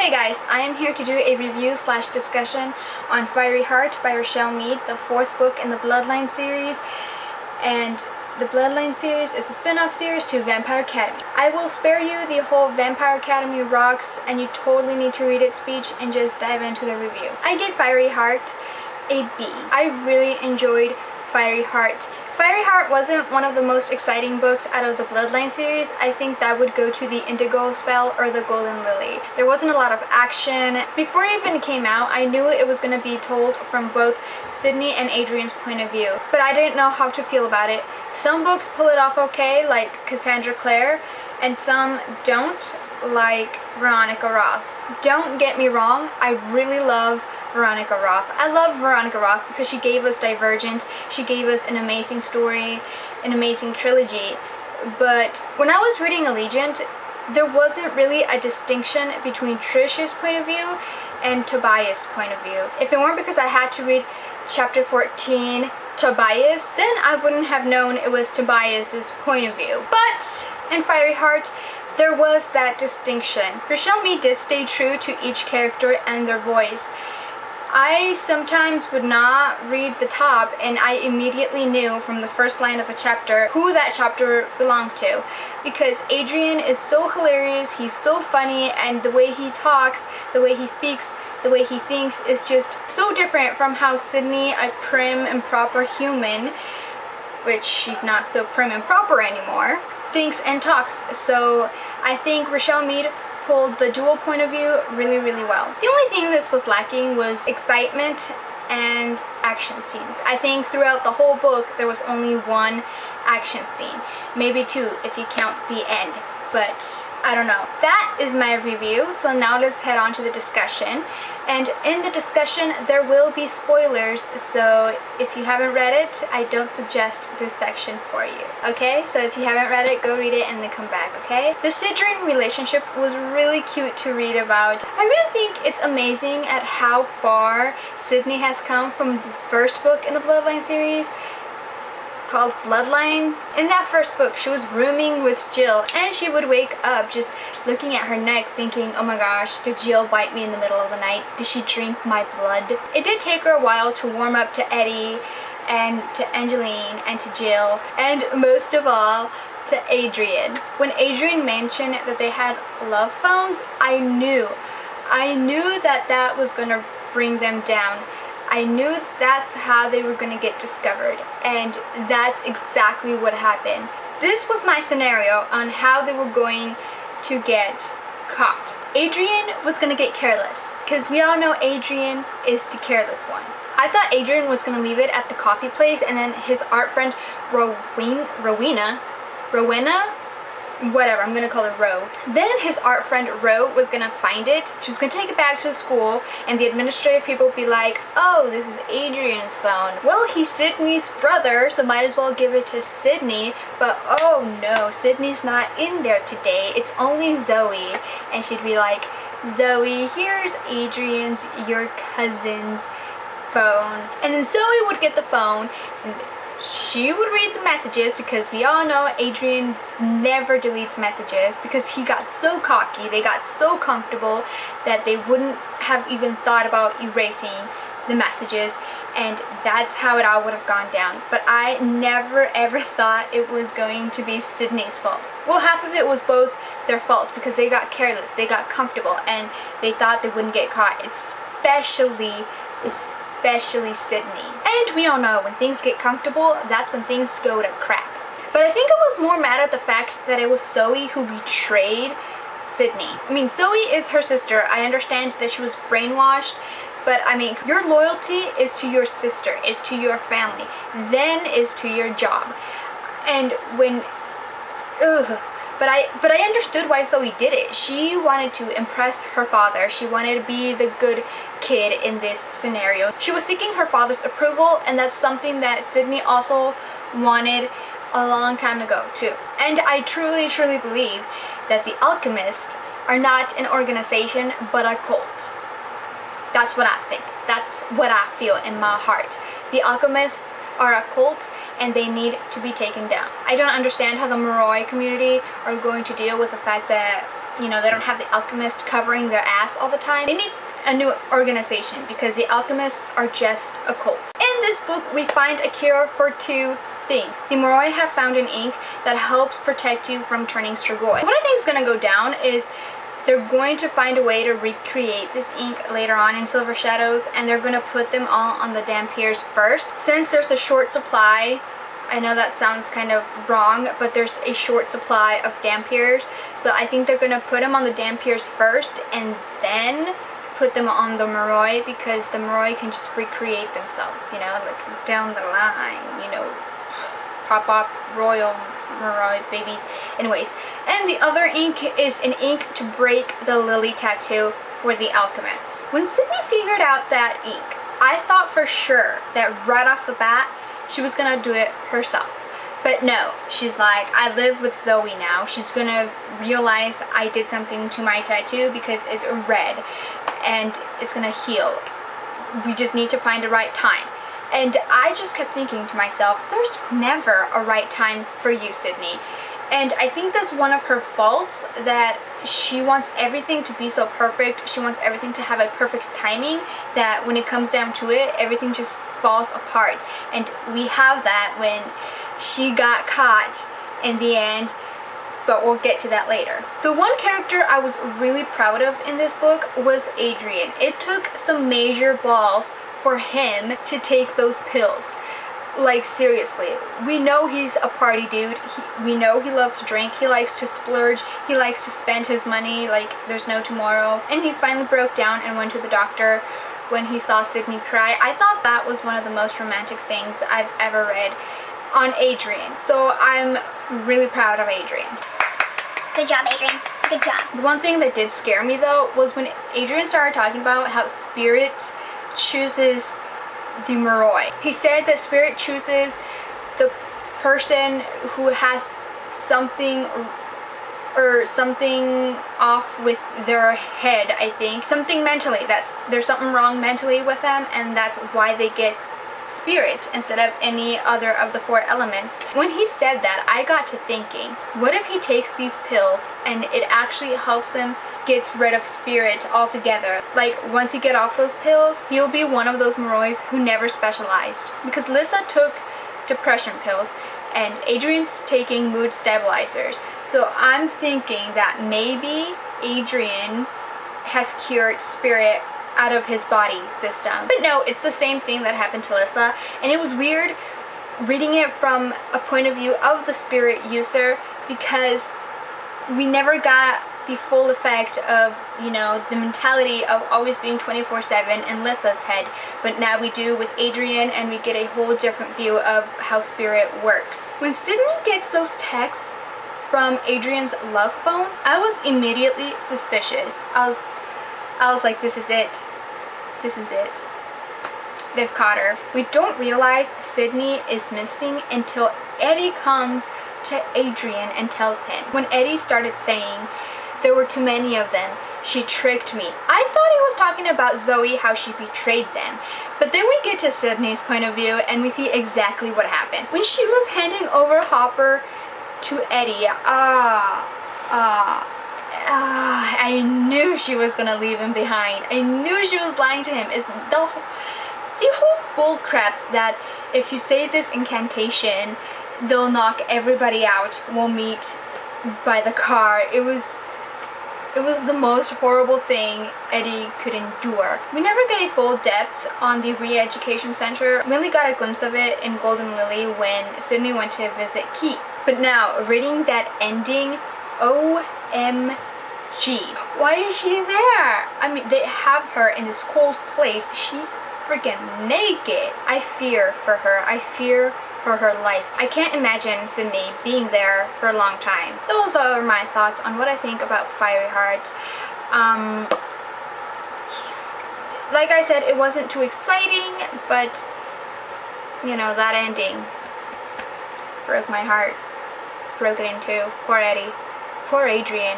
Hey guys, I am here to do a review slash discussion on Fiery Heart by Richelle Mead, the fourth book in the Bloodline series. And the Bloodline series is a spin-off series to Vampire Academy. I will spare you the whole Vampire Academy rocks and you totally need to read its speech and just dive into the review. I gave Fiery Heart a B. I really enjoyed Fiery Heart. Fiery Heart wasn't one of the most exciting books out of the Bloodline series. I think that would go to the Indigo Spell or the Golden Lily. There wasn't a lot of action. Before it even came out, I knew it was going to be told from both Sydney and Adrian's point of view, but I didn't know how to feel about it. Some books pull it off okay, like Cassandra Clare, and some don't, like Veronica Roth. Don't get me wrong, I really love Veronica Roth. I love Veronica Roth because she gave us Divergent, she gave us an amazing story, an amazing trilogy, but when I was reading Allegiant, there wasn't really a distinction between Trish's point of view and Tobias' point of view. If it weren't because I had to read chapter 14, Tobias, then I wouldn't have known it was Tobias's point of view. But in Fiery Heart, there was that distinction. Richelle Mead did stay true to each character and their voice. I sometimes would not read the top and I immediately knew from the first line of the chapter who that chapter belonged to, because Adrian is so hilarious, he's so funny, and the way he talks, the way he speaks, the way he thinks is just so different from how Sydney, a prim and proper human, which she's not so prim and proper anymore, thinks and talks. So I think Richelle Mead pulled the dual point of view really well. The only thing this was lacking was excitement and action scenes. I think throughout the whole book there was only one action scene, maybe two if you count the end, but I don't know. That is my review, so now let's head on to the discussion. And in the discussion there will be spoilers, so if you haven't read it, I don't suggest this section for you, okay? So if you haven't read it, go read it and then come back, okay? The Sidran relationship was really cute to read about. I really think it's amazing at how far Sydney has come from the first book in the Bloodline series, called Bloodlines. In that first book, she was rooming with Jill and she would wake up just looking at her neck thinking, oh my gosh, did Jill bite me in the middle of the night? Did she drink my blood? It did take her a while to warm up to Eddie and to Angeline and to Jill, and most of all to Adrian. When Adrian mentioned that they had love phones, I knew that that was gonna bring them down. I knew that's how they were going to get discovered, and that's exactly what happened. This was my scenario on how they were going to get caught. Adrian was going to get careless, because we all know Adrian is the careless one. I thought Adrian was going to leave it at the coffee place, and then his art friend Rowena, whatever, I'm gonna call her Ro. Then his art friend Ro was gonna find it. She was gonna take it back to the school and the administrative people would be like, oh, this is Adrian's phone. Well, he's Sydney's brother, so might as well give it to Sydney. But oh no, Sydney's not in there today. It's only Zoe. And she'd be like, Zoe, here's Adrian's, your cousin's phone. And then Zoe would get the phone and she would read the messages, because we all know Adrian never deletes messages because he got so cocky, they got so comfortable that they wouldn't have even thought about erasing the messages, and that's how it all would have gone down. But I never ever thought it was going to be Sydney's fault. Well, half of it was both their fault because they got careless, they got comfortable, and they thought they wouldn't get caught, especially Sydney. And we all know when things get comfortable, that's when things go to crap. But I think I was more mad at the fact that it was Zoe who betrayed Sydney. I mean, Zoe is her sister. I understand that she was brainwashed, but I mean, your loyalty is to your sister, is to your family, then is to your job. And when, But I understood why Zoe did it. She wanted to impress her father. She wanted to be the good kid in this scenario. She was seeking her father's approval, and that's something that Sydney also wanted a long time ago too. And I truly believe that the Alchemists are not an organization but a cult. That's what I think. That's what I feel in my heart. The Alchemists are a cult and they need to be taken down. I don't understand how the Moroi community are going to deal with the fact that you know, they don't have the alchemist covering their ass all the time. They need a new organization because the alchemists are just a cult. In this book, we find a cure for two things. The Moroi have found an ink that helps protect you from turning Strigoi. What I think is going to go down is they're going to find a way to recreate this ink later on in Silver Shadows, and they're going to put them all on the Dhampirs first. Since there's a short supply, I know that sounds kind of wrong, but there's a short supply of Dhampirs, so I think they're going to put them on the Dhampirs first and then put them on the Moroi, because the Moroi can just recreate themselves, you know, like down the line, you know, pop-up royal Moroi babies. Anyways, and the other ink is an ink to break the lily tattoo for the alchemists. When Sydney figured out that ink, I thought for sure that right off the bat she was gonna do it herself. But no, she's like, I live with Zoe now. She's gonna realize I did something to my tattoo because it's red and it's gonna heal. We just need to find the right time. And I just kept thinking to myself, there's never a right time for you, Sydney. And I think that's one of her faults, that she wants everything to be so perfect. She wants everything to have a perfect timing, that when it comes down to it, everything just falls apart. And we have that when she got caught in the end, but we'll get to that later. The one character I was really proud of in this book was Adrian. It took some major balls for him to take those pills. Like, seriously, we know he's a party dude. We know he loves to drink. He likes to splurge. He likes to spend his money like there's no tomorrow. And he finally broke down and went to the doctor when he saw Sydney cry. I thought that was one of the most romantic things I've ever read on Adrian. So I'm really proud of Adrian. Good job, Adrian. Good job. The one thing that did scare me though was when Adrian started talking about how Spirit chooses the Moroi. He said that Spirit chooses the person who has something off with their head, I think. Something mentally. There's something wrong mentally with them, and that's why they get Spirit instead of any other of the four elements. When he said that, I got to thinking, what if he takes these pills and it actually helps him get rid of Spirit altogether? Like, once he get off those pills, he'll be one of those Morois who never specialized. Because Lissa took depression pills and Adrian's taking mood stabilizers. So I'm thinking that maybe Adrian has cured Spirit out of his body system. But no, it's the same thing that happened to Lissa, and it was weird reading it from a point of view of the Spirit user, because we never got the full effect of, you know, the mentality of always being 24/7 in Lissa's head. But now we do with Adrian, and we get a whole different view of how Spirit works. When Sydney gets those texts from Adrian's love phone, I was immediately suspicious. I was like, this is it. This is it. They've caught her. We don't realize Sydney is missing until Eddie comes to Adrian and tells him. When Eddie started saying, there were too many of them, she tricked me, I thought he was talking about Zoe, how she betrayed them. But then we get to Sydney's point of view and we see exactly what happened. When she was handing over Hopper to Eddie, I knew she was gonna leave him behind. I knew she was lying to him. It's the whole bull crap that if you say this incantation, they'll knock everybody out. We'll meet by the car. It was the most horrible thing Eddie could endure. We never get a full depth on the re-education center. We only got a glimpse of it in Golden Lily when Sydney went to visit Keith. But now, reading that ending, OMG. Why is she there? I mean, they have her in this cold place. She's freaking naked. I fear for her. I fear for her life. I can't imagine Sydney being there for a long time. Those are my thoughts on what I think about Fiery Heart. Like I said, it wasn't too exciting, but you know, that ending broke my heart. Broke it in two. Poor Eddie. Poor Adrian.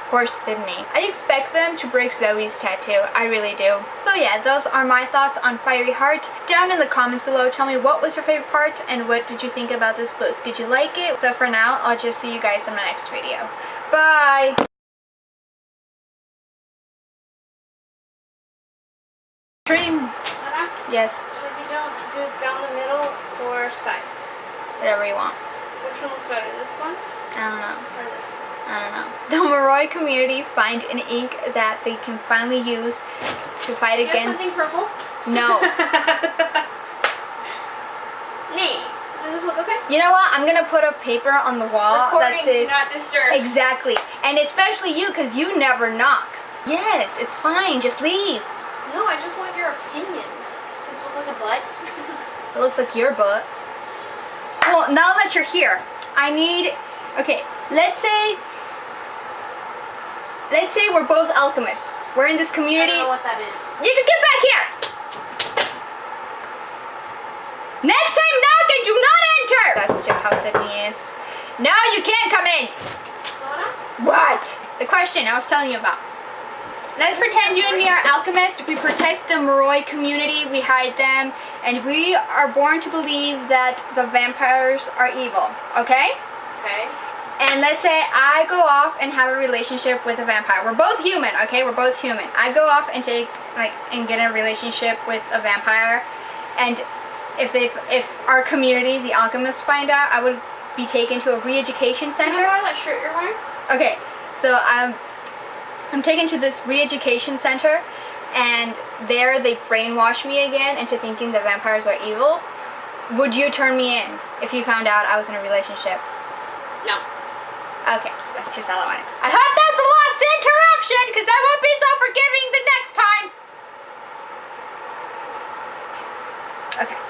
Poor Sydney. I expect them to break Zoe's tattoo. I really do. So yeah, those are my thoughts on Fiery Heart. Down in the comments below, tell me what was your favorite part and what did you think about this book. Did you like it? So for now, I'll just see you guys in my next video. Bye! Dream. Lana, Yes. should we do it down the middle or side? Whatever you want. Which one looks better, this one I don't know. or this one? I don't know. The Moroi community find an ink that they can finally use to fight Do you have against. something purple? No. Does this look okay? You know what? I'm gonna put a paper on the wall Recording, that says do not disturb. exactly, and especially you, because you never knock. Yes, it's fine. Just leave. No, I just want your opinion. Does it look like a butt? It looks like your butt. Well, now that you're here, I need. Okay, let's say we're both alchemists. We're in this I community. don't know what that is. You can get back here. Next time, knock and do not enter. That's just how Sydney is. No, you can't come in. Lana? What? The question I was telling you about. Let's pretend you and me are alchemists. We protect the Moroi community. We hide them, and we are born to believe that the vampires are evil. Okay? Okay. And let's say I go off and have a relationship with a vampire. We're both human, okay? We're both human. I go off and get in a relationship with a vampire, and if our community, the alchemists, find out, I would be taken to a re-education Can I center. borrow that shirt you're wearing? Okay, so I'm taken to this re-education center, and there they brainwash me again into thinking the vampires are evil. Would you turn me in if you found out I was in a relationship? No. Okay, that's just all I wanted. I hope that's the last interruption, because I won't be so forgiving the next time. Okay.